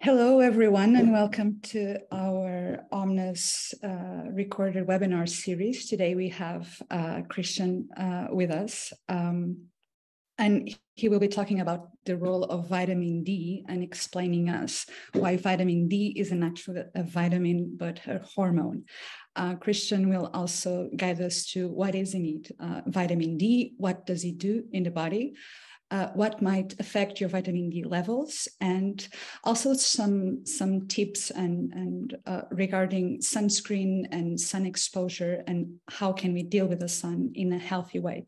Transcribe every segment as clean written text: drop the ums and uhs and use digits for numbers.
Hello, everyone, and welcome to our Omnis recorded webinar series. Today we have Christian with us, and he will be talking about the role of vitamin D and explaining us why vitamin D isn't actually a vitamin, but a hormone. Christian will also guide us to what is in it. Vitamin D, what does it do in the body? What might affect your vitamin D levels, and also some tips and regarding sunscreen and sun exposure and how can we deal with the sun in a healthy way.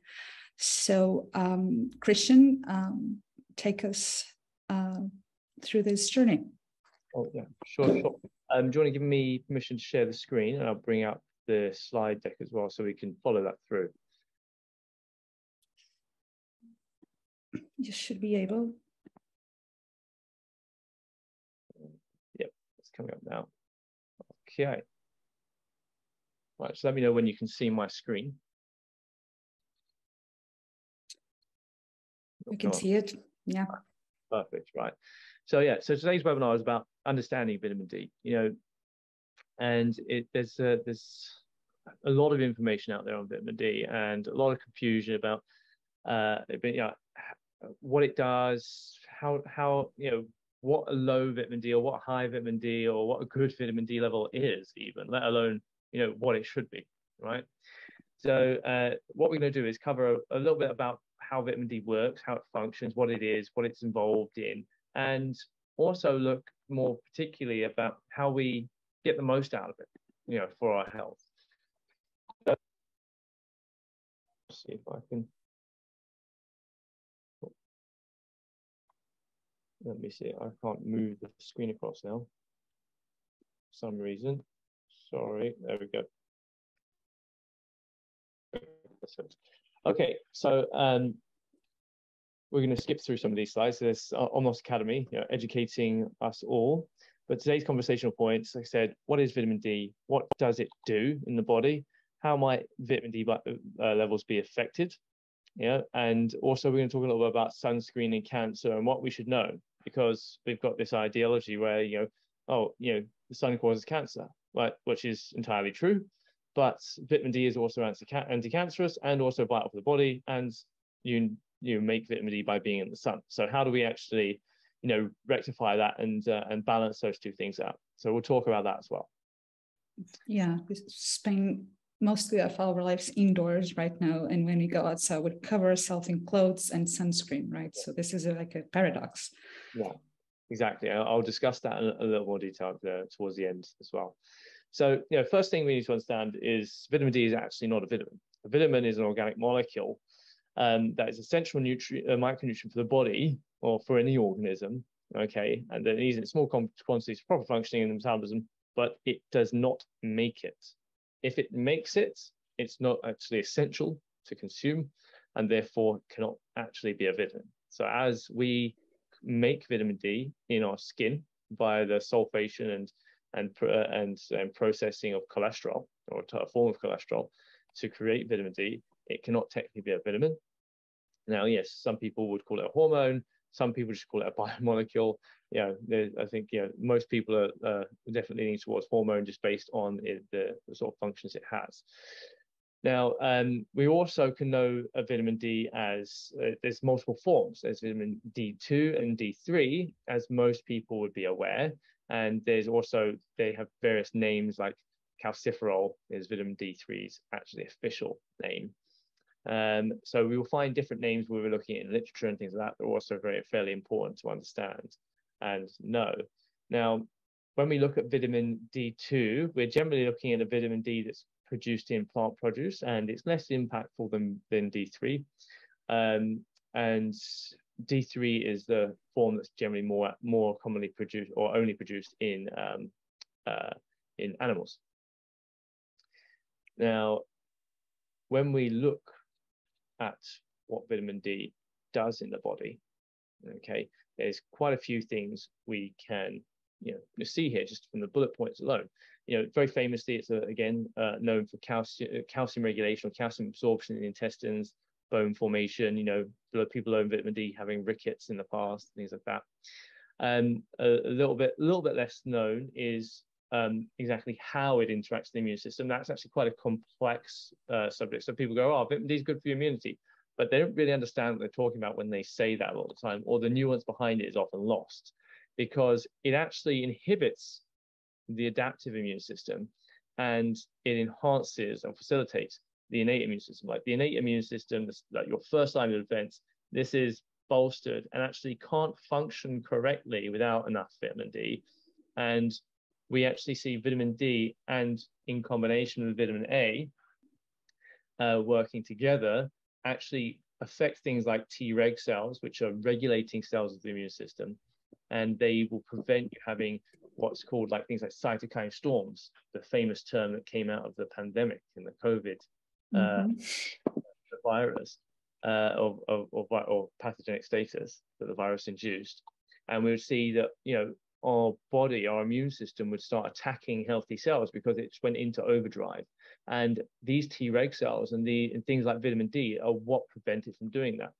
So Christian, take us through this journey. Oh yeah, sure. Do you want to give me permission to share the screen, and I'll bring up the slide deck as well so we can follow that through. You should be able. Yep, it's coming up now. Okay. Right, so let me know when you can see my screen. We can see it. Yeah. Perfect. Right. So yeah, so today's webinar is about understanding vitamin D. And there's a lot of information out there on vitamin D and a lot of confusion about what it does, how what a low vitamin D or what a high vitamin D or what a good vitamin D level is, even, let alone what it should be, right? So what we're going to do is cover a little bit about how vitamin D works, how it functions, what it is, what it's involved in, and also look more particularly about how we get the most out of it, for our health. So, let's see if I can. Let me see, I can't move the screen across now for some reason. Sorry, there we go. Okay, so we're going to skip through some of these slides. There's Omnos Academy, educating us all. But today's conversational points, like I said, what is vitamin D? What does it do in the body? How might vitamin D levels be affected? And also we're going to talk a little bit about sunscreen and cancer and what we should know, because we've got this ideology where the sun causes cancer, right? Which is entirely true, but vitamin D is also anti-cancerous and also vital for the body, and you make vitamin D by being in the sun. So how do we actually rectify that and balance those two things out? So we'll talk about that as well. Yeah, we spend mostly of our lives indoors right now, and when we go outside we cover ourselves in clothes and sunscreen, right? So this is like a paradox. Yeah, exactly. I'll discuss that in a little more detail towards the end as well. So first thing we need to understand is vitamin D is actually not a vitamin. A vitamin is an organic molecule that is essential micronutrient for the body or for any organism, okay, and that it needs in small quantities for proper functioning and metabolism, but it does not make it. If it makes it, it's not actually essential to consume, and therefore cannot actually be a vitamin. So as we make vitamin D in our skin via the sulfation and processing of cholesterol, or a form of cholesterol, to create vitamin D, it cannot technically be a vitamin. Now, yes, some people would call it a hormone. Some people just call it a biomolecule. I think most people are definitely leaning towards hormone just based on the sort of functions it has. Now, we also can know a vitamin D as there's multiple forms. There's vitamin D2 and D3, as most people would be aware. And there's also, they have various names, like calciferol is vitamin D3's actually official name. So we will find different names when we're looking at in literature and things like that. They're also fairly important to understand and know. Now, when we look at vitamin D2, we're generally looking at a vitamin D that's produced in plant produce, and it's less impactful than D3. And D3 is the form that's generally more commonly produced or only produced in animals. Now, when we look at what vitamin D does in the body, okay, there's quite a few things we can you see here just from the bullet points alone. Very famously, it's again known for calcium regulation or calcium absorption in the intestines, bone formation. People own vitamin D having rickets in the past, things like that. A little bit less known is exactly how it interacts with the immune system. That's actually quite a complex subject. So people go, oh, vitamin D is good for your immunity, but they don't really understand what they're talking about when they say that a lot of the time, or the nuance behind it is often lost, because it actually inhibits the adaptive immune system, and it enhances or facilitates the innate immune system. Like the innate immune system, like your first line of defense, this is bolstered and actually can't function correctly without enough vitamin D. And we actually see vitamin D and in combination with vitamin A working together actually affect things like Treg cells, which are regulating cells of the immune system. And they will prevent you having what's called like things like cytokine storms, the famous term that came out of the pandemic in the COVID the virus or pathogenic status that the virus induced. And we would see that, you know, our body, our immune system would start attacking healthy cells because it went into overdrive. And these Treg cells and things like vitamin D are what prevent it from doing that.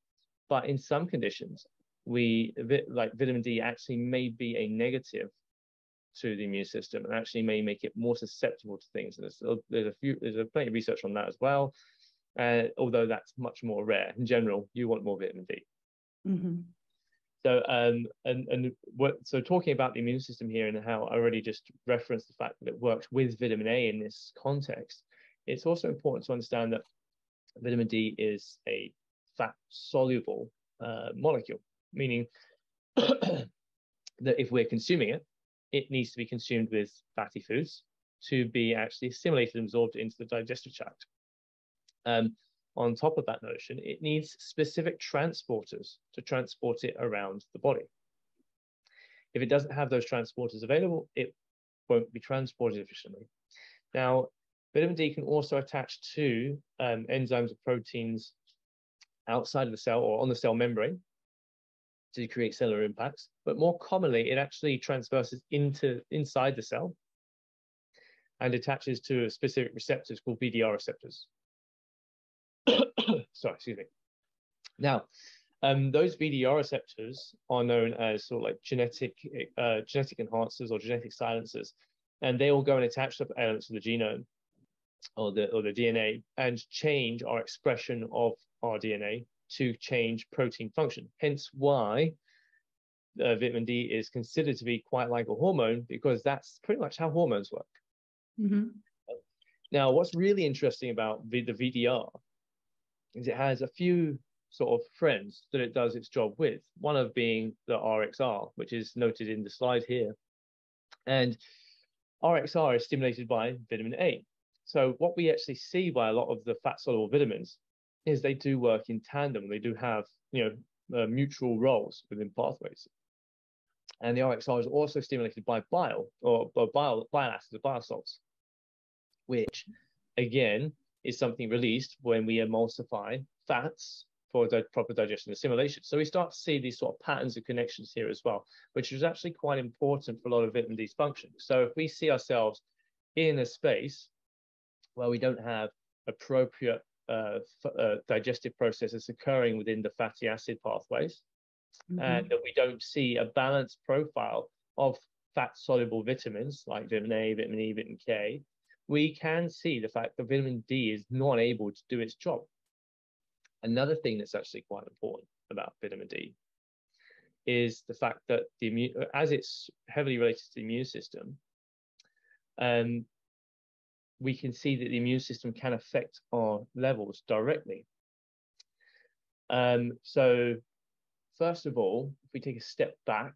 But in some conditions, like vitamin D actually may be a negative to the immune system and actually may make it more susceptible to things. And there's plenty of research on that as well. Although that's much more rare. In general, you want more vitamin D. So so talking about the immune system here and how I already just referenced the fact that it works with vitamin A in this context, it's also important to understand that vitamin D is a fat soluble molecule, meaning that if we're consuming it, it needs to be consumed with fatty foods to be actually assimilated and absorbed into the digestive tract. On top of that notion, it needs specific transporters to transport it around the body. If it doesn't have those transporters available, it won't be transported efficiently. Now, vitamin D can also attach to enzymes or proteins outside of the cell or on the cell membrane to create cellular impacts, but more commonly, it actually transverses inside the cell and attaches to specific receptors called VDR receptors. Sorry, excuse me. Now, those VDR receptors are known as sort of like genetic enhancers or genetic silencers, and they will go and attach to elements of the genome or the DNA and change our expression of our DNA to change protein function. Hence why vitamin D is considered to be quite like a hormone, because that's pretty much how hormones work. Now, what's really interesting about the VDR is it has a few sort of friends that it does its job with, one of being the RXR, which is noted in the slide here. And RXR is stimulated by vitamin A. So what we actually see by a lot of the fat-soluble vitamins is they do work in tandem. They do have, you know, mutual roles within pathways. And the RXR is also stimulated by bile acids or bile salts, which, again, is something released when we emulsify fats for the proper digestion and assimilation. So we start to see these sort of patterns of connections here as well, which is actually quite important for a lot of vitamin D's function. So if we see ourselves in a space where we don't have appropriate digestive processes occurring within the fatty acid pathways, and that we don't see a balanced profile of fat-soluble vitamins like vitamin A, vitamin E, vitamin K, we can see the fact that vitamin D is not able to do its job. Another thing that's actually quite important about vitamin D is the fact that as it's heavily related to the immune system, we can see that the immune system can affect our levels directly. So first of all, if we take a step back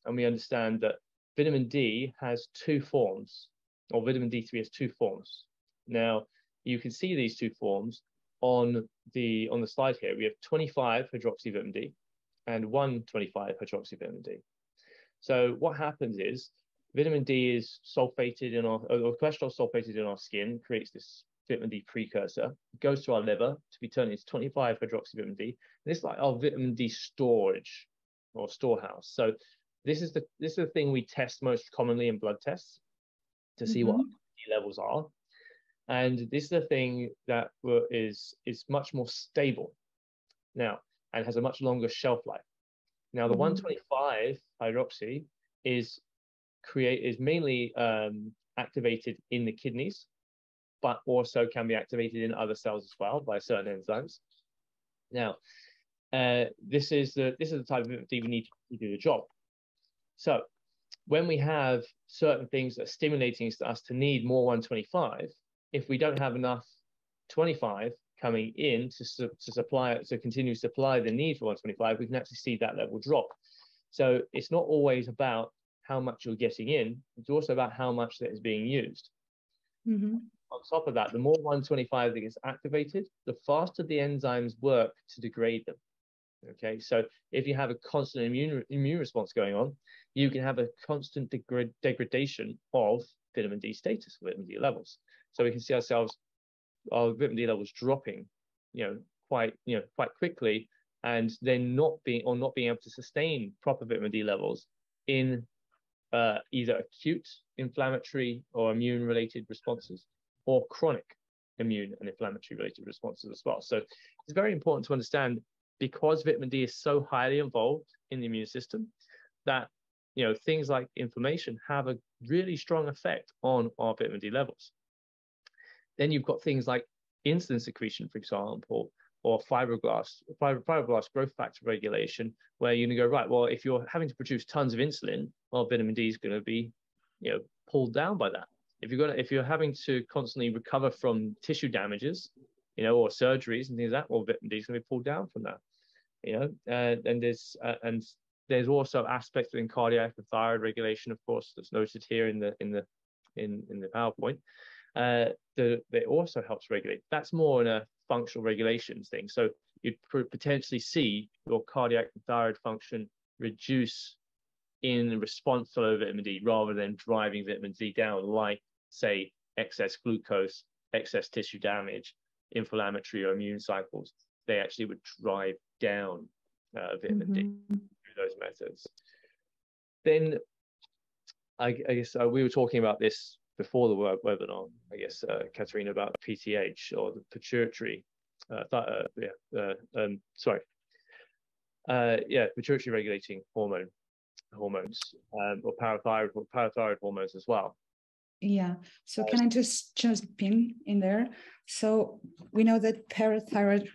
and we understand that vitamin D has two forms, or vitamin D3 has two forms. Now, you can see these two forms on the slide here. We have 25 hydroxy vitamin D and 125 hydroxy vitamin D. So what happens is vitamin D is sulfated in or cholesterol sulfated in our skin, creates this vitamin D precursor, goes to our liver to be turned into 25 hydroxy vitamin D. And this is like our vitamin D storage or storehouse. So this is the thing we test most commonly in blood tests to see what our D levels are. And this is the thing that is much more stable now and has a much longer shelf life. Now, the 125 hydroxy is mainly activated in the kidneys, but also can be activated in other cells as well by certain enzymes. Now, this is the type of vitamin D we need to do the job. So when we have certain things that are stimulating us to need more 125, if we don't have enough 25 coming in to continue to supply the need for 125, we can actually see that level drop. So it's not always about how much you're getting in, it's also about how much that is being used. On top of that, the more 125 that gets activated, the faster the enzymes work to degrade them. Okay, so if you have a constant immune response going on, you can have a constant degradation of vitamin D status, vitamin D levels. So we can see our vitamin D levels dropping, quite quickly, and then not being able to sustain proper vitamin D levels in either acute inflammatory or immune-related responses, or chronic immune and inflammatory related responses as well. So it's very important to understand, because vitamin D is so highly involved in the immune system, that things like inflammation have a really strong effect on our vitamin D levels. Then you've got things like insulin secretion, for example, or fibroblast growth factor regulation, where you're going to go, right, well, if you're having to produce tons of insulin, well, vitamin D is going to be pulled down by that. If you're having to constantly recover from tissue damages, or surgeries and things like that, well, vitamin D is going to be pulled down from that. And there's also aspects in cardiac and thyroid regulation, of course, that's noted here in the PowerPoint. That also helps regulate. That's more in a functional regulations thing. So you'd potentially see your cardiac and thyroid function reduce in response to low vitamin D, rather than driving vitamin D down, like, say, excess glucose, excess tissue damage, inflammatory or immune cycles. They actually would drive down vitamin D through those methods. Then I guess we were talking about this before the webinar, I guess, Katerina, about PTH, or the pituitary, pituitary regulating hormones, or parathyroid hormones as well. Yeah. So can I just pin in there? So we know that parathyroid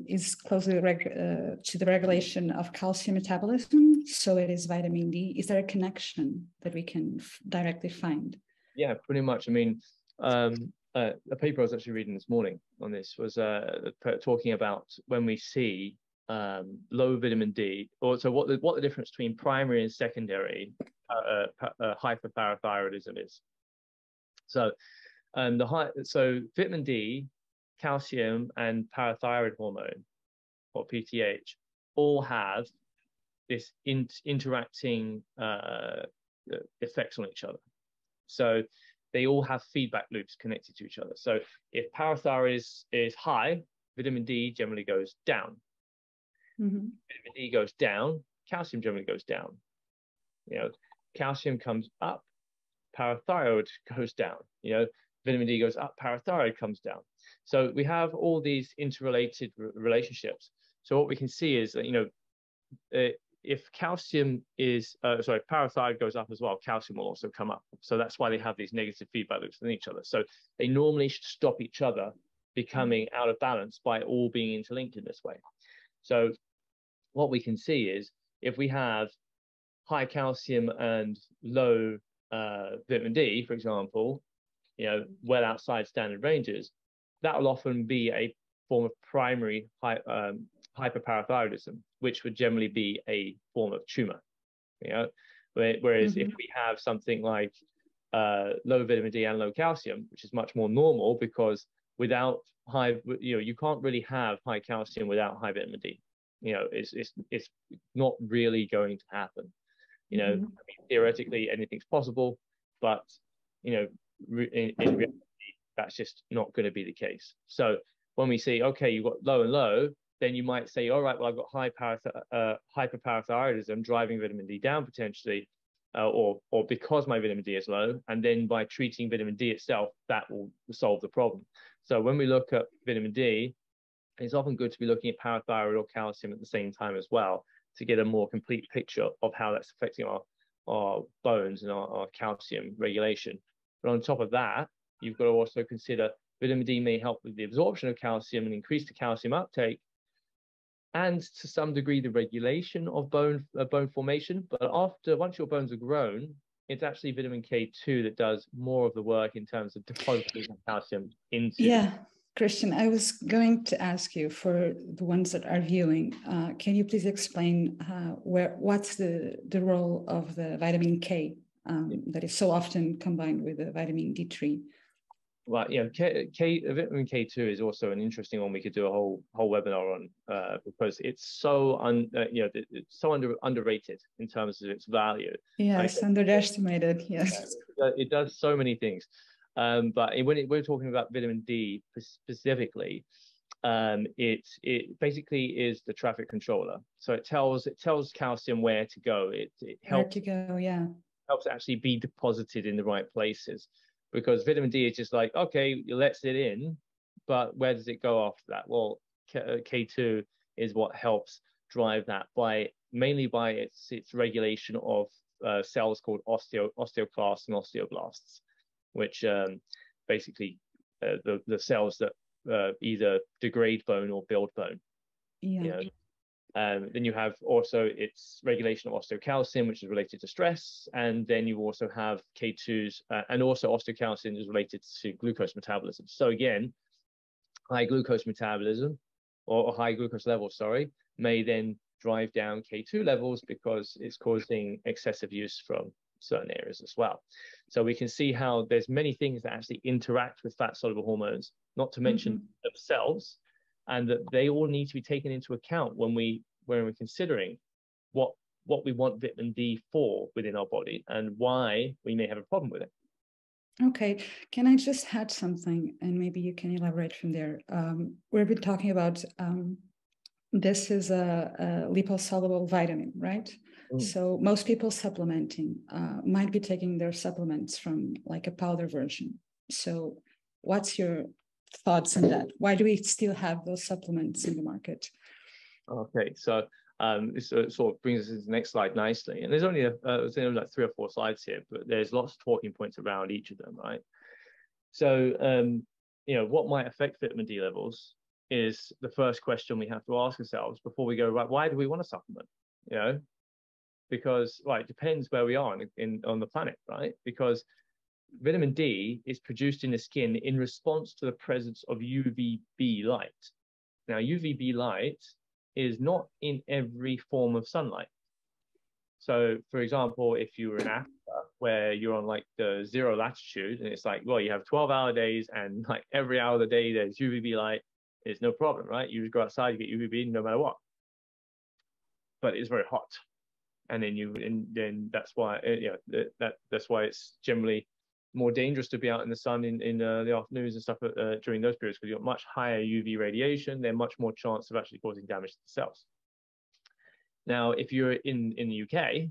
is closely to the regulation of calcium metabolism. So it is vitamin D. Is there a connection that we can directly find? Yeah, pretty much. I mean, a paper I was actually reading this morning on this was talking about when we see low vitamin D, or so what the difference between primary and secondary hyperparathyroidism is. So vitamin D, calcium, and parathyroid hormone, or PTH, all have this interacting effects on each other. So they all have feedback loops connected to each other. So if parathyroid is high, vitamin D generally goes down. Vitamin D goes down, calcium generally goes down. Calcium comes up, parathyroid goes down. Vitamin D goes up, parathyroid comes down. So we have all these interrelated relationships. So what we can see is that if calcium parathyroid goes up as well, calcium will also come up. So that's why they have these negative feedback loops in each other. So they normally stop each other becoming out of balance by all being interlinked in this way. So what we can see is, if we have high calcium and low vitamin D, for example, well outside standard ranges, that will often be a form of primary hyperparathyroidism, which would generally be a form of tumor. Whereas if we have something like low vitamin D and low calcium, which is much more normal, because without you can't really have high calcium without high vitamin D. It's not really going to happen. I mean, theoretically anything's possible, but in reality, that's just not going to be the case. So when we see, okay, you've got low and low, then you might say, all right, well, I've got hyperparathyroidism driving vitamin D down potentially, or because my vitamin D is low, and then by treating vitamin D itself, that will solve the problem. So when we look at vitamin D, it's often good to be looking at parathyroid or calcium at the same time as well, to get a more complete picture of how that's affecting our bones and our calcium regulation. But on top of that, you've got to also consider vitamin D may help with the absorption of calcium and increase the calcium uptake, and to some degree the regulation of bone formation. But once your bones are grown, it's actually vitamin K2 that does more of the work in terms of depositing calcium into. Yeah, Christian, I was going to ask you, for the ones that are viewing, can you please explain what's the role of the vitamin K that is so often combined with the vitamin D3? Well, vitamin K2 is also an interesting one. We could do a whole webinar on because it's so underrated in terms of its value. Yes, underestimated. Yes, it does so many things. But when we're talking about vitamin D specifically, it basically is the traffic controller. So it tells calcium where to go. It helps where to go. Yeah, helps actually be deposited in the right places. Because vitamin D is just like, okay, it lets it in, but where does it go after that? Well, K2 is what helps drive that mainly by its regulation of cells called osteoclasts and osteoblasts, which basically the cells that either degrade bone or build bone. Yeah. Then you have also its regulation of osteocalcin, which is related to stress. And then you also have K2s, and also osteocalcin is related to glucose metabolism. So again, high glucose metabolism or high glucose levels, may then drive down K2 levels because it's causing excessive use from certain areas as well. So we can see how there's many things that actually interact with fat soluble hormones, not to mention themselves, and that they all need to be taken into account when we're considering what we want vitamin D for within our body and why we may have a problem with it. Okay, can I just add something, and maybe you can elaborate from there? We've been talking about this is a liposoluble vitamin, right? So most people supplementing might be taking their supplements from like a powder version. So what's your thoughts on that? Why do we still have those supplements in the market? Okay, so this sort of brings us to the next slide nicely. And there's only like 3 or 4 slides here, but there's lots of talking points around each of them, right? So, what might affect vitamin D levels is the first question we have to ask ourselves before we go, right, why do we want to supplement? Because, it depends where we are on the planet, right? Because vitamin D is produced in the skin in response to the presence of UVB light. Now, UVB light is not in every form of sunlight. So, for example, if you were in Africa where you're on like the 0 latitude and it's like, well, you have 12-hour days and like every hour of the day there's UVB light, it's no problem, right? You just go outside, you get UVB no matter what. But it's very hot. And then that's why that's why it's generally more dangerous to be out in the sun in the afternoons and stuff during those periods, because you've got much higher UV radiation. There's much more chance of actually causing damage to the cells. Now, if you're in the UK,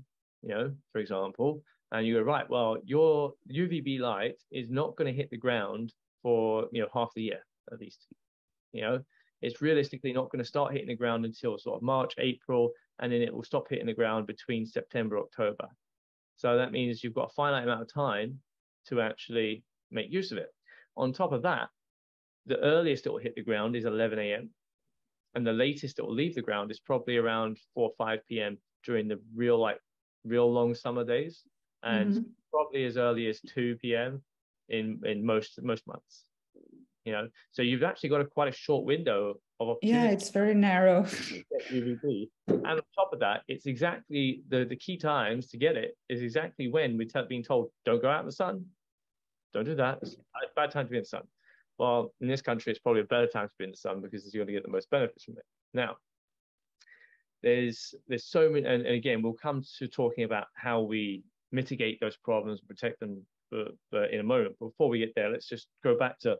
for example, and you go, right, well, your UVB light is not going to hit the ground for half the year at least. It's realistically not going to start hitting the ground until sort of March, April, and then it will stop hitting the ground between September, October. So that means you've got a finite amount of time to actually make use of it. On top of that, the earliest it will hit the ground is 11 a.m. and the latest it will leave the ground is probably around 4 or 5 p.m. during the real long summer days, and probably as early as 2 p.m. in most months. So you've actually got quite a short window of opportunity. Yeah, it's very narrow. UVB. And on top of that, it's exactly the key times to get it is exactly when we're being told, don't go out in the sun. Don't do that. It's a bad time to be in the sun. Well, in this country, it's probably a better time to be in the sun because you're going to get the most benefits from it. Now, there's so many, and again, we'll come to talking about how we mitigate those problems and protect them in a moment. But before we get there, let's just go back to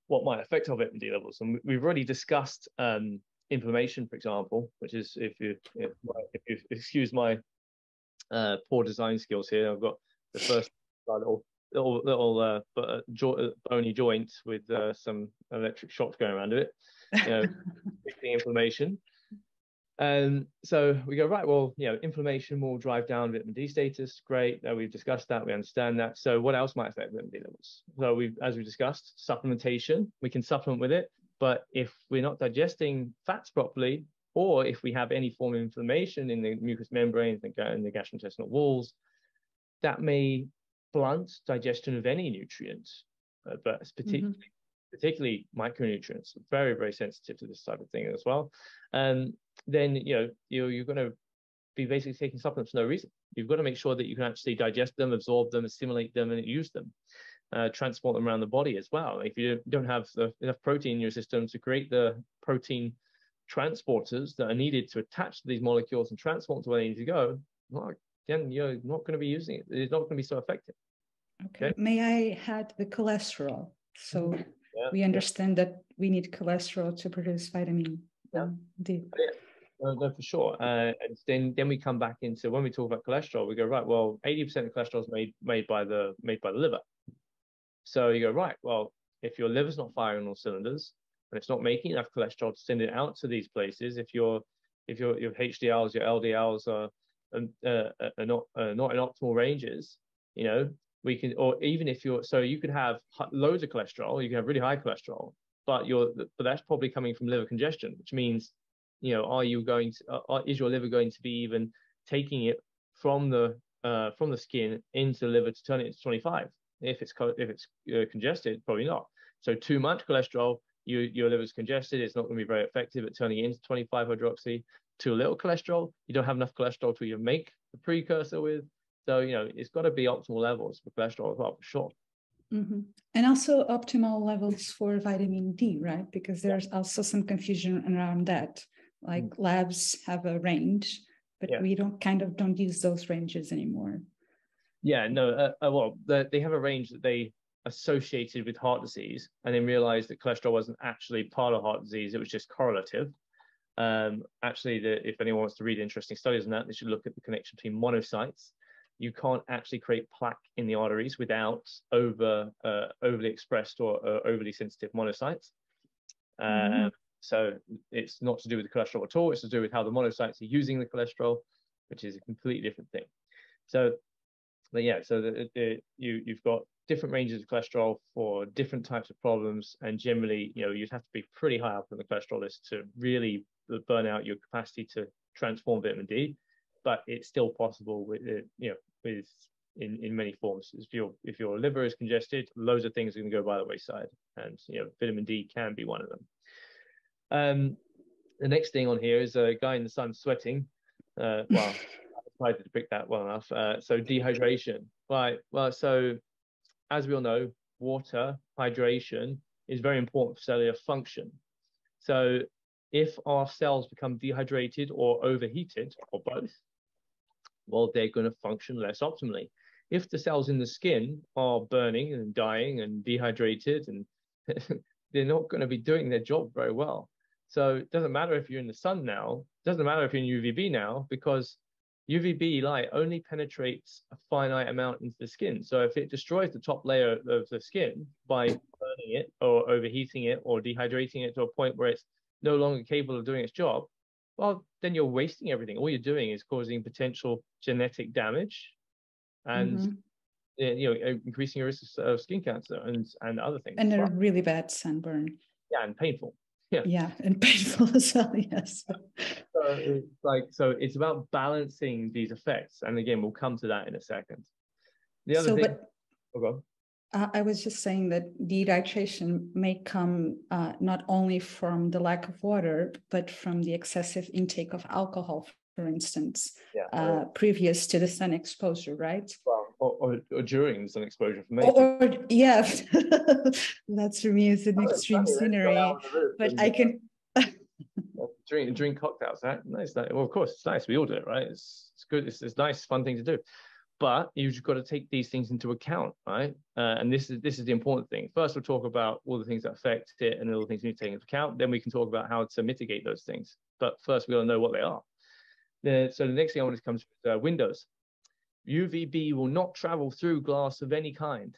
what might affect our vitamin D levels. And we've already discussed inflammation, for example, which is, if you excuse my poor design skills here, I've got the first little bony joint with some electric shocks going around it, fixing inflammation. So we go, right, well, inflammation will drive down vitamin D status. Great. We've discussed that. We understand that. So what else might affect vitamin D levels? So as we discussed, supplementation, we can supplement with it. But if we're not digesting fats properly, or if we have any form of inflammation in the mucous membranes and the gastrointestinal walls, that may blunt digestion of any nutrient, but particularly micronutrients. Very, very sensitive to this type of thing as well. Then you're going to be basically taking supplements for no reason. You've got to make sure that you can actually digest them, absorb them, assimilate them, and use them, transport them around the body as well. If you don't have enough protein in your system to create the protein transporters that are needed to attach to these molecules and transport them to where they need to go, well, then you're not going to be using it. It's not going to be so effective. Okay. May I add the cholesterol? So we understand that we need cholesterol to produce vitamin D. No, for sure. And then we come back into, when we talk about cholesterol, we go, right, well, 80% of cholesterol is made by the liver. So you go, right, well, if your liver's not firing on all cylinders and it's not making enough cholesterol to send it out to these places, if your HDLs, your LDLs are not in optimal ranges, we can, or even if you could have loads of cholesterol, you can have really high cholesterol, but that's probably coming from liver congestion, which means, is your liver going to be even taking it from the skin into the liver to turn it into 25? If it's congested, probably not. So too much cholesterol, your liver's congested. It's not going to be very effective at turning it into 25 hydroxy. Too little cholesterol, you don't have enough cholesterol to even make the precursor with. So it's got to be optimal levels for cholesterol as well, for sure. And also optimal levels for vitamin D, right? Because there's also some confusion around that. Like labs have a range, but we don't use those ranges anymore. Yeah, no. Well, they have a range that they associated with heart disease, and then realized that cholesterol wasn't actually part of heart disease; it was just correlative. Actually, if anyone wants to read interesting studies on that, they should look at the connection between monocytes. You can't actually create plaque in the arteries without overly expressed or overly sensitive monocytes. So it's not to do with the cholesterol at all. It's to do with how the monocytes are using the cholesterol, which is a completely different thing. So, you've got different ranges of cholesterol for different types of problems, and generally, you'd have to be pretty high up on the cholesterol list to really burn out your capacity to transform vitamin D. But it's still possible in many forms. If your liver is congested, loads of things are going to go by the wayside, and vitamin D can be one of them. The next thing on here is a guy in the sun sweating. Well, I tried to depict that well enough. So dehydration, right? Well, so as we all know, water hydration is very important for cellular function. So if our cells become dehydrated or overheated, or both, well, they're going to function less optimally. If the cells in the skin are burning and dying and dehydrated, and they're not going to be doing their job very well. So it doesn't matter if you're in the sun now, it doesn't matter if you're in UVB now, because UVB light only penetrates a finite amount into the skin. So if it destroys the top layer of the skin by burning it or overheating it or dehydrating it to a point where it's no longer capable of doing its job, well, then you're wasting everything. All you're doing is causing potential genetic damage and increasing your risk of skin cancer and other things. And a really bad sunburn. Yeah, and painful. Yeah, and painful as well, yes. So it's about balancing these effects. And again, we'll come to that in a second. I was just saying that dehydration may come not only from the lack of water, but from the excessive intake of alcohol, for instance, previous to the sun exposure, right? Well, or during sun exposure for me. That's for me is an extreme scenery, but I can drink cocktails. Nice. Well, of course, it's nice. We all do it, right? It's good. It's a nice, fun thing to do. But you've got to take these things into account, right? And this is the important thing. First, we'll talk about all the things that affect it and all the things you need to take into account. Then we can talk about how to mitigate those things. But first, we got to know what they are. So the next thing I want to come to is windows. UVB will not travel through glass of any kind.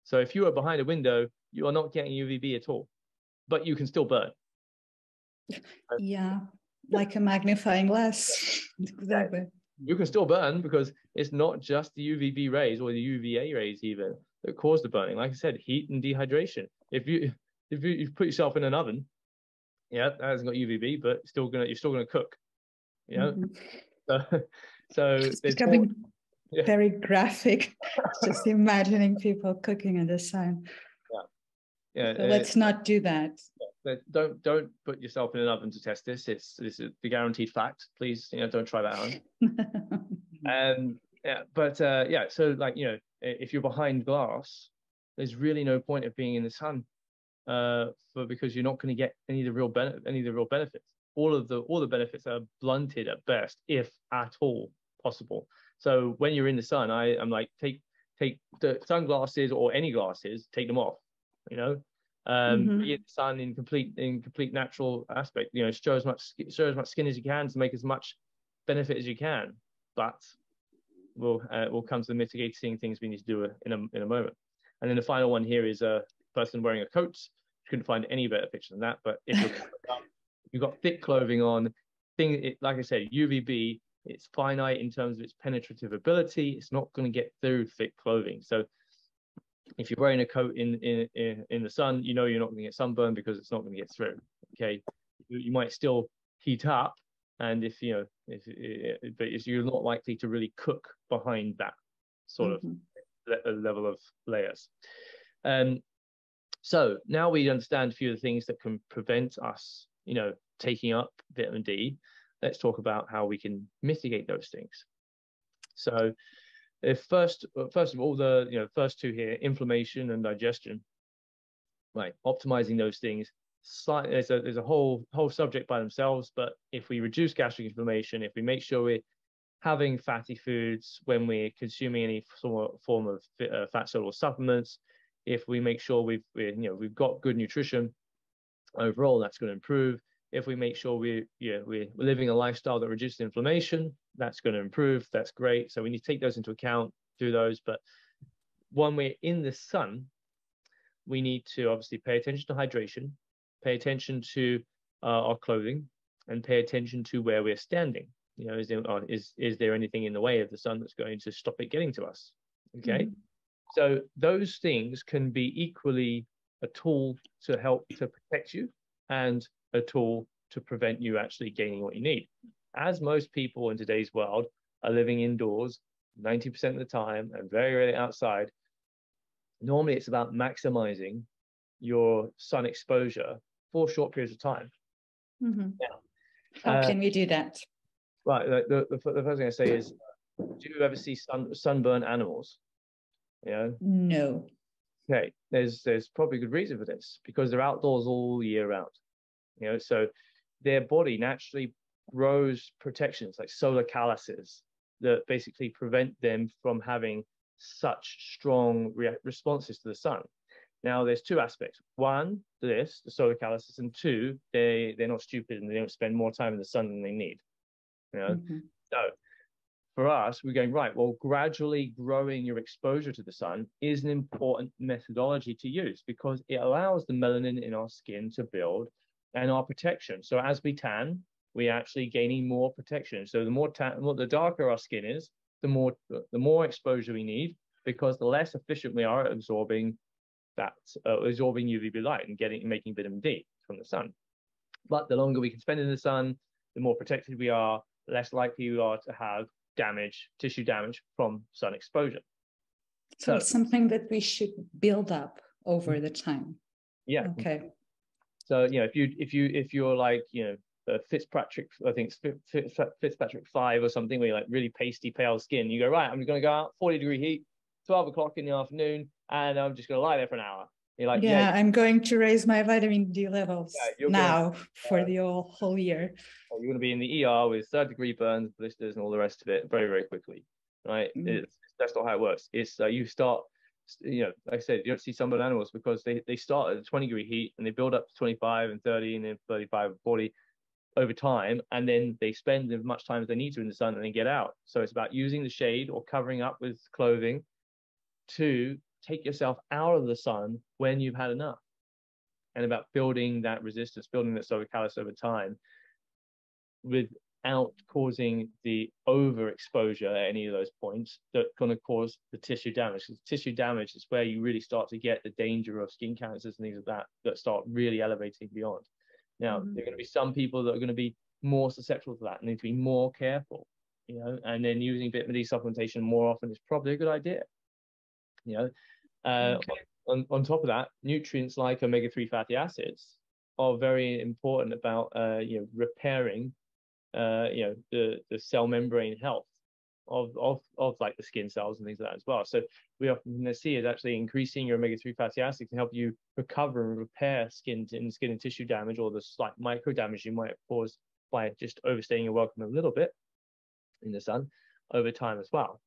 So if you are behind a window, you are not getting UVB at all, but you can still burn. Yeah. like a magnifying glass. Exactly. You can still burn because it's not just the UVB rays or the UVA rays even that cause the burning. Like I said, heat and dehydration. If you put yourself in an oven, yeah, that hasn't got UVB, but you're still gonna cook. You know, so it's there's becoming yeah. very graphic. Just imagining people cooking in the sun. Yeah, so let's not do that. Don't put yourself in an oven to test this. This is the guaranteed fact. Please, don't try that on. Yeah, so like if you're behind glass, there's really no point of being in the sun, because you're not going to get any of the real benefits. All the benefits are blunted at best, if at all possible. So when you're in the sun, I'm like, take the sunglasses or any glasses, take them off. Be in the sun in complete natural aspect. Show as much skin as you can to make as much benefit as you can. But we'll come to the mitigating things we need to do in a moment. And then the final one here is a person wearing a coat. Couldn't find any better picture than that. But if you've got thick clothing on, like I said, UVB, it's finite in terms of its penetrative ability. It's not going to get through thick clothing. So if you're wearing a coat in the sun, you're not going to get sunburn because it's not going to get through. Okay, you might still heat up, and but you're not likely to really cook behind that sort of level of layers. So now we understand a few of the things that can prevent us, taking up vitamin D. Let's talk about how we can mitigate those things. So first of all, the first two here, inflammation and digestion, right? Optimizing those things. There's a whole subject by themselves, but if we reduce gastric inflammation, if we make sure we're having fatty foods when we're consuming any form of fat soluble supplements, if we make sure we've got good nutrition overall, that's going to improve. If we make sure we're living a lifestyle that reduces inflammation, that's going to improve. That's great. So we need to take those into account, do those. But when we're in the sun, we need to obviously pay attention to hydration, pay attention to our clothing, and pay attention to where we're standing. Is there anything in the way of the sun that's going to stop it getting to us? Okay. So those things can be equally a tool to help to protect you and a tool to prevent you actually gaining what you need. As most people in today's world are living indoors 90% of the time and very rarely outside, normally it's about maximizing your sun exposure for short periods of time. How can we do that? Right. The first thing I say is, do you ever see sunburn animals? No. Okay. There's probably a good reason for this, because they're outdoors all year round. So their body naturally grows protections like solar calyces that basically prevent them from having such strong responses to the sun. Now, there's two aspects. One, the solar calyces, and two, they're not stupid and they don't spend more time in the sun than they need. So for us, we're going, right, well, gradually growing your exposure to the sun is an important methodology to use, because it allows the melanin in our skin to build and our protection. So as we tan, we're actually gaining more protection. So the darker our skin is, the more exposure we need, because the less efficient we are at absorbing UVB light and making vitamin D from the sun. But the longer we can spend in the sun, the more protected we are, less likely we are to have tissue damage from sun exposure. So it's something that we should build up over the time. Yeah. Okay. So if you're like Fitzpatrick, I think it's Fitzpatrick 5 or something, where you're like really pasty pale skin, you go, right, I'm going to go out 40-degree heat, 12 o'clock in the afternoon, and I'm just going to lie there for an hour. You're like, yeah, I'm going to raise my vitamin D levels now for the whole year. You're going to be in the ER with 3rd-degree burns, blisters, and all the rest of it very, very quickly, right? That's not how it works. It's you start, like I said, you don't see sunburned animals because they start at 20-degree heat and they build up to 25 and 30 and then 35 and 40 over time, and then they spend as much time as they need to in the sun and then get out. So it's about using the shade or covering up with clothing to take yourself out of the sun when you've had enough, and about building that resistance, building that solar callus over time. without causing the overexposure at any of those points that's going to cause the tissue damage. Because tissue damage is where you really start to get the danger of skin cancers and things like that start really elevating beyond. Now, there are going to be some people that are going to be more susceptible to that and need to be more careful, you know, and then using vitamin D supplementation more often is probably a good idea, you know. On top of that, nutrients like omega-3 fatty acids are very important about you know, repairing you know, the cell membrane health of like the skin cells and things like that as well. So we often see is actually increasing your omega-3 fatty acids can help you recover and repair skin and tissue damage, or the slight micro damage you might have caused by just overstaying your welcome a little bit in the sun over time as well.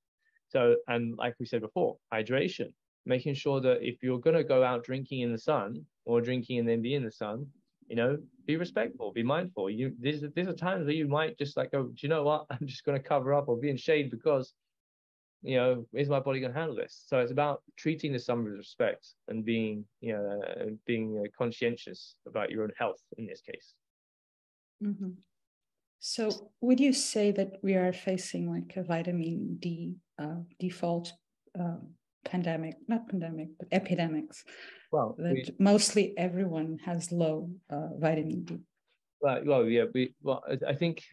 So, and like we said before, hydration, making sure that if you're going to go out drinking in the sun or drinking and then be in the sun, you know, be respectful, be mindful. These are times where you might just like go, do you know what? I'm just going to cover up or be in shade because, you know, is my body going to handle this? So it's about treating the sun with respect and being, you know, being conscientious about your own health in this case. Mm-hmm. So would you say that we are facing like a vitamin D default pandemic, not pandemic, but epidemics? Well, that mostly everyone has low vitamin D. Well, yeah, I think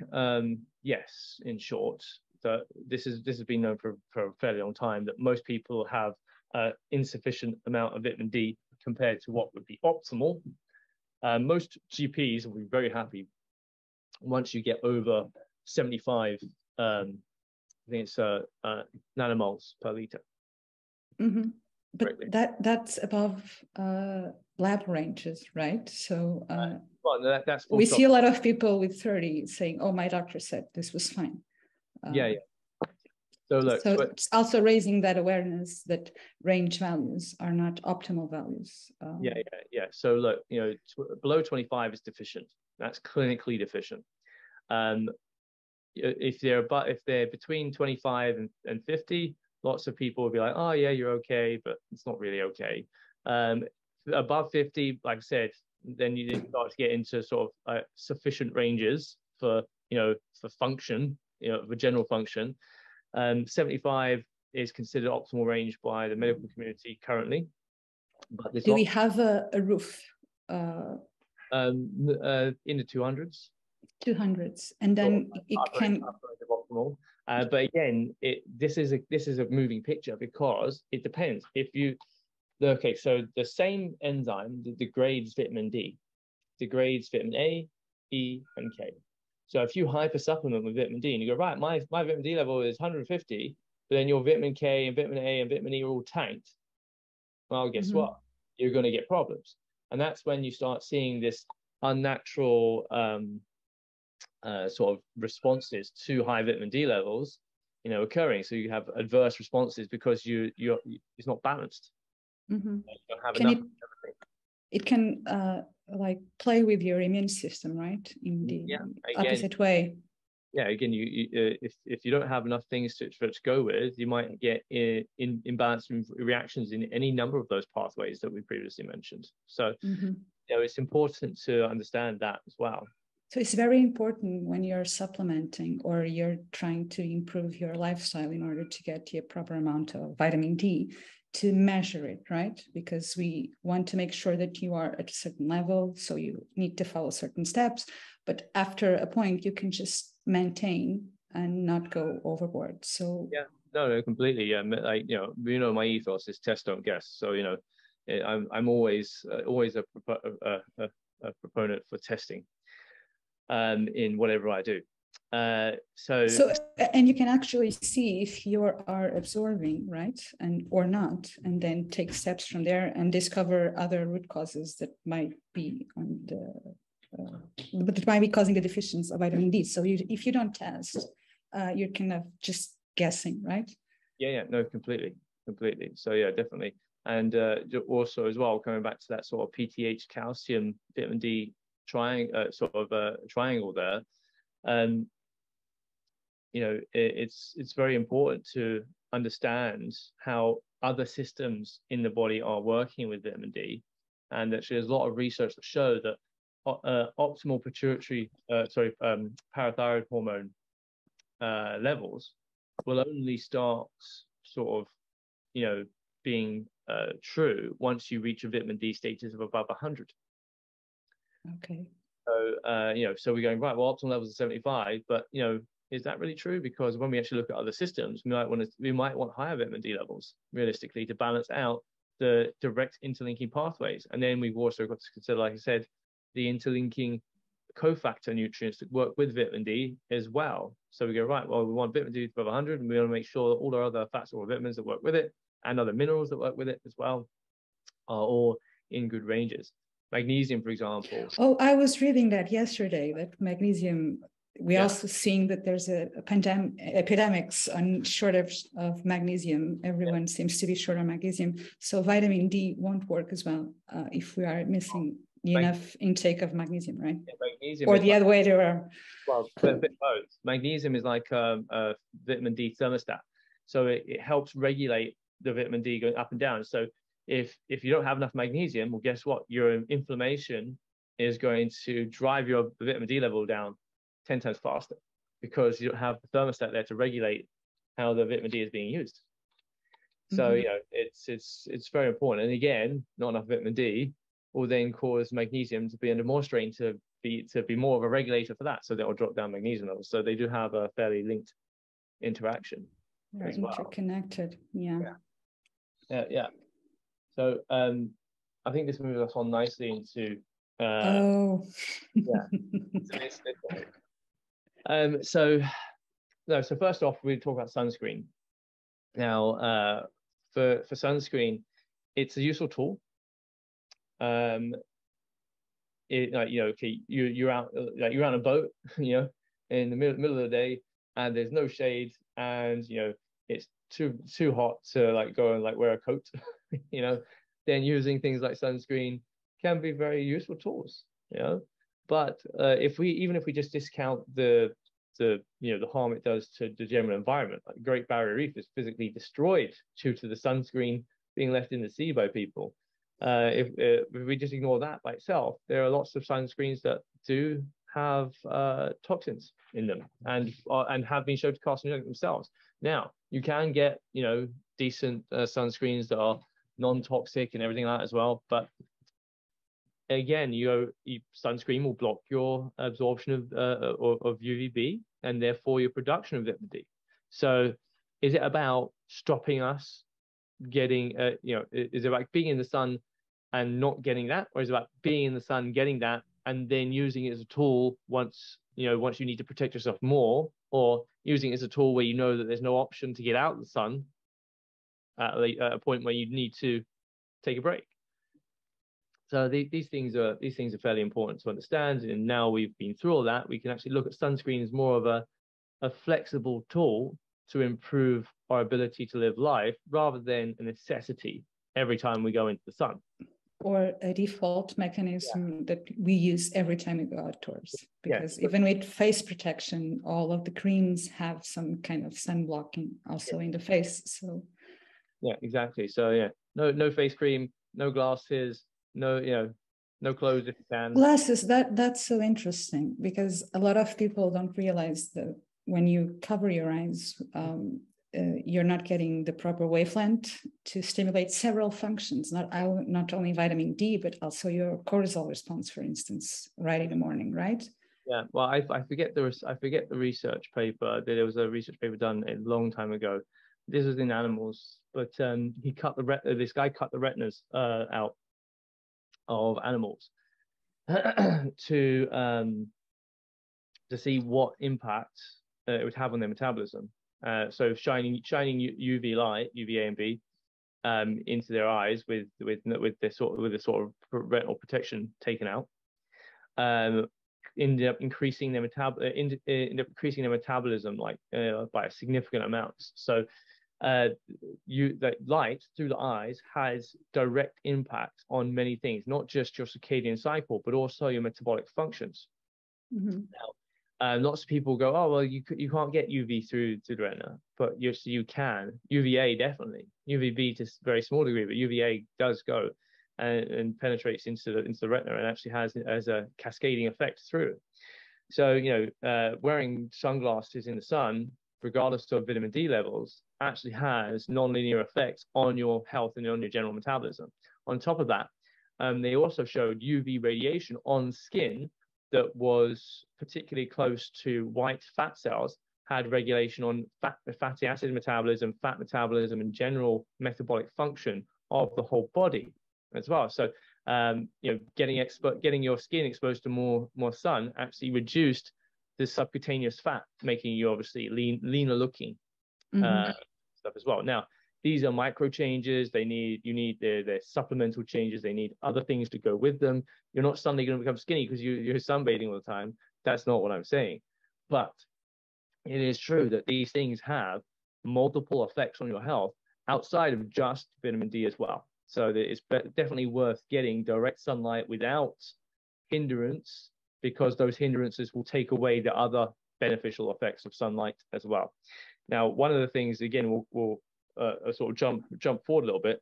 yes. In short, that this has been known for a fairly long time that most people have insufficient amount of vitamin D compared to what would be optimal. Most GPs will be very happy once you get over 75. I think it's nanomoles per liter. Mm-hmm. But that's above lab ranges, right? So well, that's we see a lot of people with 30 saying, "Oh, my doctor said this was fine." Yeah. So look, so it's also raising that awareness that range values are not optimal values. Yeah. So look, you know, below 25 is deficient. That's clinically deficient. If they're between 25 and 50. Lots of people will be like, oh, yeah, you're okay, but it's not really okay. Above 50, like I said, then you start to get into sort of sufficient ranges for, you know, for function, you know, for general function. 75 is considered optimal range by the medical community currently. But do we have a roof? In the 200s. 200s, and then it can. Optimal. But again, this is a moving picture because it depends. So the same enzyme degrades vitamin D, degrades vitamin A, E, and K. So if you hypersupplement with vitamin D and you go, right, my vitamin D level is 150, but then your vitamin K and vitamin A and vitamin E are all tanked, well, guess what? You're going to get problems. And that's when you start seeing this unnatural sort of responses to high vitamin D levels, you know, occurring. So you have adverse responses because it's not balanced. Mm-hmm. You don't have enough. It can like play with your immune system, right? In the opposite way. Yeah, again, if you don't have enough things to go with, you might get imbalanced reactions in any number of those pathways that we previously mentioned. So, you know, it's important to understand that as well. So it's very important when you're supplementing or you're trying to improve your lifestyle in order to get the proper amount of vitamin D to measure it, right? Because we want to make sure that you are at a certain level, so you need to follow certain steps. But after a point, you can just maintain and not go overboard. So yeah, no, completely. Yeah, like you know, my ethos is test, don't guess. So you know, I'm always a proponent for testing. In whatever I do. So and you can actually see if you are absorbing, right, and or not, and then take steps from there and discover other root causes that might be on but it might be causing the deficiency of vitamin D. So if you don't test, you're kind of just guessing, right? Yeah, no, completely. So yeah, definitely. And also as well, coming back to that sort of PTH, calcium, vitamin D triangle there, you know, it's very important to understand how other systems in the body are working with vitamin D, and actually there's a lot of research that show that optimal pituitary, parathyroid hormone levels will only start sort of, being true once you reach a vitamin D status of above 100. Okay. So, so we're going, right, well, optimal levels are 75, but, is that really true? Because when we actually look at other systems, we might want higher vitamin D levels, realistically, to balance out the direct interlinking pathways. And then we've also got to consider, like I said, the interlinking cofactor nutrients that work with vitamin D as well. So we go, right, well, we want vitamin D above 100, and we want to make sure that all our other fats or vitamins that work with it and other minerals that work with it as well are all in good ranges. Magnesium, for example. Oh, I was reading that yesterday, that magnesium, we also seeing that there's a epidemics on shortage of magnesium. Everyone seems to be short on magnesium. So vitamin D won't work as well if we are missing enough intake of magnesium, right? Magnesium or the other way around. Well, a bit both. Magnesium is like a vitamin D thermostat. So it helps regulate the vitamin D going up and down. So if you don't have enough magnesium, well, guess what? Your inflammation is going to drive your vitamin D level down 10 times faster, because you don't have the thermostat there to regulate how the vitamin D is being used. So it's very important. And again, not enough vitamin D will then cause magnesium to be under more strain to be more of a regulator for that. So that will drop down magnesium levels. So they do have a fairly linked interaction. They're interconnected. Well. Yeah. So I think this moves us on nicely into So first off, we talk about sunscreen. Now, for sunscreen, it's a useful tool. You're out on a boat, in the middle of the day, and there's no shade, and it's too hot to go and wear a coat, then using things like sunscreen can be very useful tools, But if we just discount the harm it does to the general environment, like Great Barrier Reef is physically destroyed due to the sunscreen being left in the sea by people. If we just ignore that by itself, there are lots of sunscreens that do have toxins in them and have been shown to carcinogenic themselves. Now, you can get decent sunscreens that are non-toxic and everything like that as well, but again, sunscreen will block your absorption of UVB and therefore your production of vitamin D. So, is it about stopping us getting? Is it about being in the sun and not getting that, or is it about being in the sun, getting that, and then using it as a tool once you need to protect yourself more, or using it as a tool where that there's no option to get out of the sun at a point where you need to take a break? So these things are fairly important to understand. And now we've been through all that, we can actually look at sunscreen as more of a flexible tool to improve our ability to live life, rather than a necessity every time we go into the sun. Or a default mechanism that we use every time we go outdoors. Because even with face protection, all of the creams have some kind of sun blocking also in the face. So exactly. So no face cream, no glasses, no clothes if you can. Glasses, that's so interesting, because a lot of people don't realize that when you cover your eyes, you're not getting the proper wavelength to stimulate several functions, not only vitamin D, but also your cortisol response, for instance, right in the morning, right? Yeah, well, I forget the research paper. There was a research paper done a long time ago. This was in animals, but this guy cut the retinas out of animals to see what impact it would have on their metabolism. So shining UV light, UVA and B, into their eyes with the sort of retinal protection taken out, ended up increasing their metabolism by a significant amount. So that light through the eyes has direct impact on many things, not just your circadian cycle, but also your metabolic functions. Mm-hmm. Now, lots of people go, oh, well, you can't get UV through the retina, but yes, you can. UVA definitely. UVB to a very small degree, but UVA does go. and penetrates into the retina and actually has a cascading effect through. So, wearing sunglasses in the sun, regardless of vitamin D levels, actually has nonlinear effects on your health and on your general metabolism. On top of that, they also showed UV radiation on skin that was particularly close to white fat cells, had regulation on fatty acid metabolism, fat metabolism, and general metabolic function of the whole body as well. So, getting your skin exposed to more sun actually reduced the subcutaneous fat, making you obviously leaner looking stuff as well. Now, these are micro changes. You need their supplemental changes. They need other things to go with them. You're not suddenly going to become skinny because you're sunbathing all the time. That's not what I'm saying. But it is true that these things have multiple effects on your health outside of just vitamin D as well. So it's definitely worth getting direct sunlight without hindrance, because those hindrances will take away the other beneficial effects of sunlight as well. Now, one of the things, again, we'll sort of jump forward a little bit.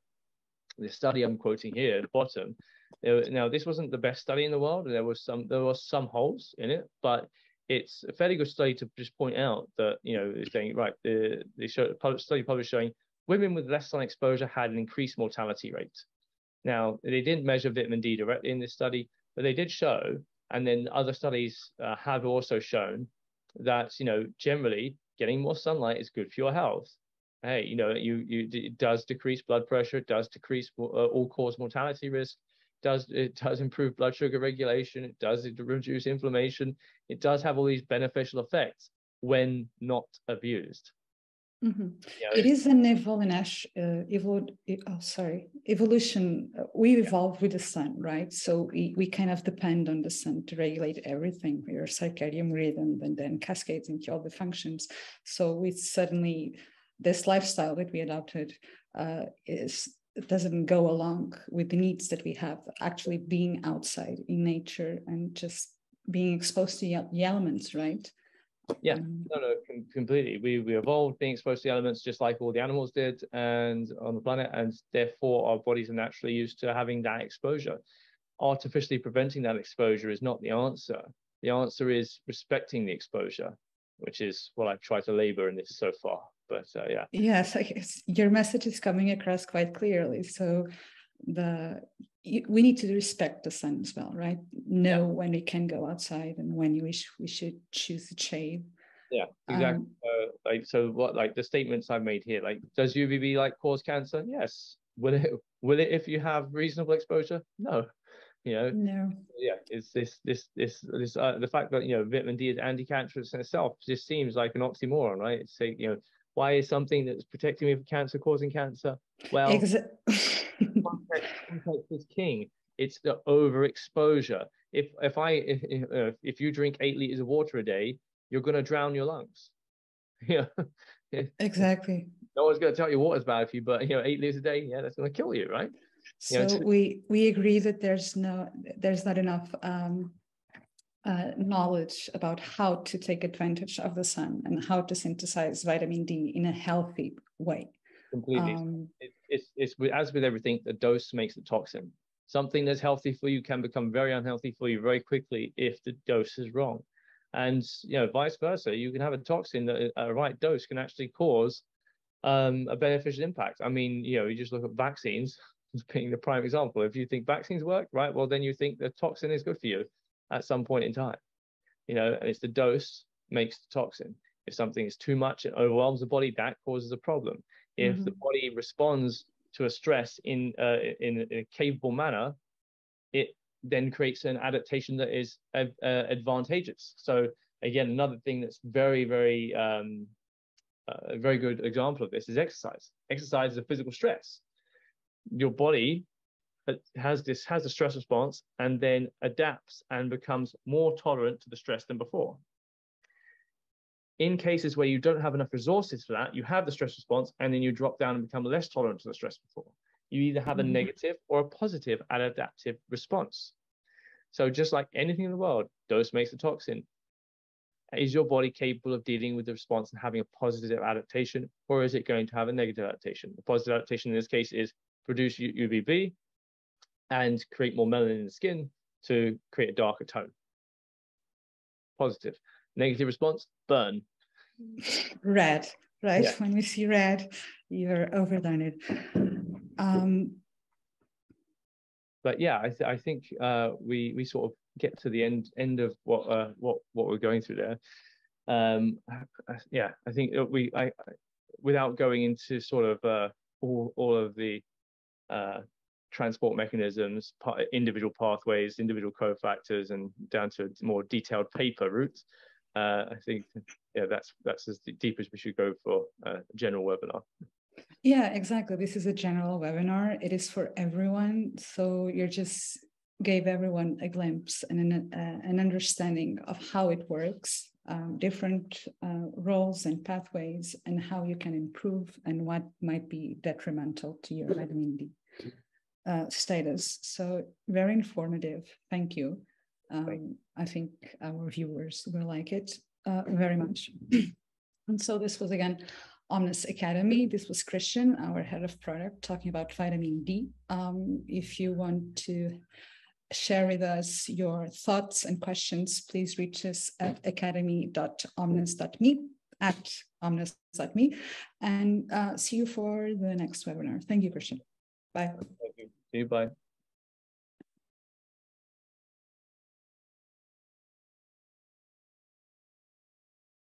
The study I'm quoting here at the bottom. Now, this wasn't the best study in the world. There was some holes in it, but it's a fairly good study to just point out that, it's saying, right, the study published showing women with less sun exposure had an increased mortality rate. Now, they didn't measure vitamin D directly in this study, but they did show, and then other studies have also shown that, generally getting more sunlight is good for your health. Hey, it does decrease blood pressure, it does decrease all-cause mortality risk, it does improve blood sugar regulation, it does reduce inflammation, it does have all these beneficial effects when not abused. It is an evolution. We evolve with the sun, right? So we kind of depend on the sun to regulate everything, your circadian rhythm, and then cascades into all the functions. So this lifestyle that we adopted doesn't go along with the needs that we have, actually being outside in nature and just being exposed to the elements, right? Yeah, no, completely. We evolved being exposed to the elements just like all the animals did and on the planet, and therefore our bodies are naturally used to having that exposure. Artificially preventing that exposure is not the answer. The answer is respecting the exposure, which is what I've tried to labor in this so far. But yeah. Yes, I guess your message is coming across quite clearly. So we need to respect the sun as well, right? Know when we can go outside and when we should choose the shade. Yeah, exactly. Like the statements I've made here, like, does UVB cause cancer? Yes. Will it if you have reasonable exposure? No. No. Yeah, it's the fact that vitamin D is anti-cancerous in itself just seems like an oxymoron, right? It's why is something that's protecting me from cancer causing cancer? Well, context is king. It's the overexposure. If you drink 8 liters of water a day, you're going to drown your lungs. Yeah, exactly. No one's going to tell you water's bad for you, but 8 liters a day, yeah, that's going to kill you, right? So we agree that there's not enough knowledge about how to take advantage of the sun and how to synthesize vitamin D in a healthy way. Completely. It's as with everything, the dose makes the toxin. Something that's healthy for you can become very unhealthy for you very quickly if the dose is wrong. And vice versa, you can have a toxin that at a right dose can actually cause a beneficial impact. I mean, you just look at vaccines as being the prime example. If you think vaccines work, right, well, then you think the toxin is good for you at some point in time. And it's the dose makes the toxin. If something is too much, it overwhelms the body, that causes a problem. If the body responds to a stress in a capable manner, it then creates an adaptation that is advantageous. So again, another thing that's very, very, a very good example of this is exercise. Exercise is a physical stress. Your body has a stress response and then adapts and becomes more tolerant to the stress than before. In cases where you don't have enough resources for that, you have the stress response and then you drop down and become less tolerant to the stress before. You either have a negative or a positive adaptive response. So just like anything in the world, dose makes a toxin. Is your body capable of dealing with the response and having a positive adaptation, or is it going to have a negative adaptation? The positive adaptation in this case is produce UVB, and create more melanin in the skin to create a darker tone. Positive. Negative response, burn. Red, right? Yeah. When we see red, you're overdone it. But yeah, I think we sort of get to the end of what we're going through there. Yeah, I think without going into sort of all of the transport mechanisms, individual pathways, individual cofactors, and down to more detailed paper routes, I think that's as deep as we should go for a general webinar. Yeah, exactly. This is a general webinar. It is for everyone. So you just gave everyone a glimpse and an understanding of how it works, different roles and pathways, and how you can improve and what might be detrimental to your vitamin D status. So very informative. Thank you. I think our viewers will like it very much. And so this was again Omnis Academy. This was Christian, our head of product, talking about vitamin D. If you want to share with us your thoughts and questions, please reach us at academy.omnis.me, and see you for the next webinar. Thank you, Christian. Bye. Thank you. See you. Bye.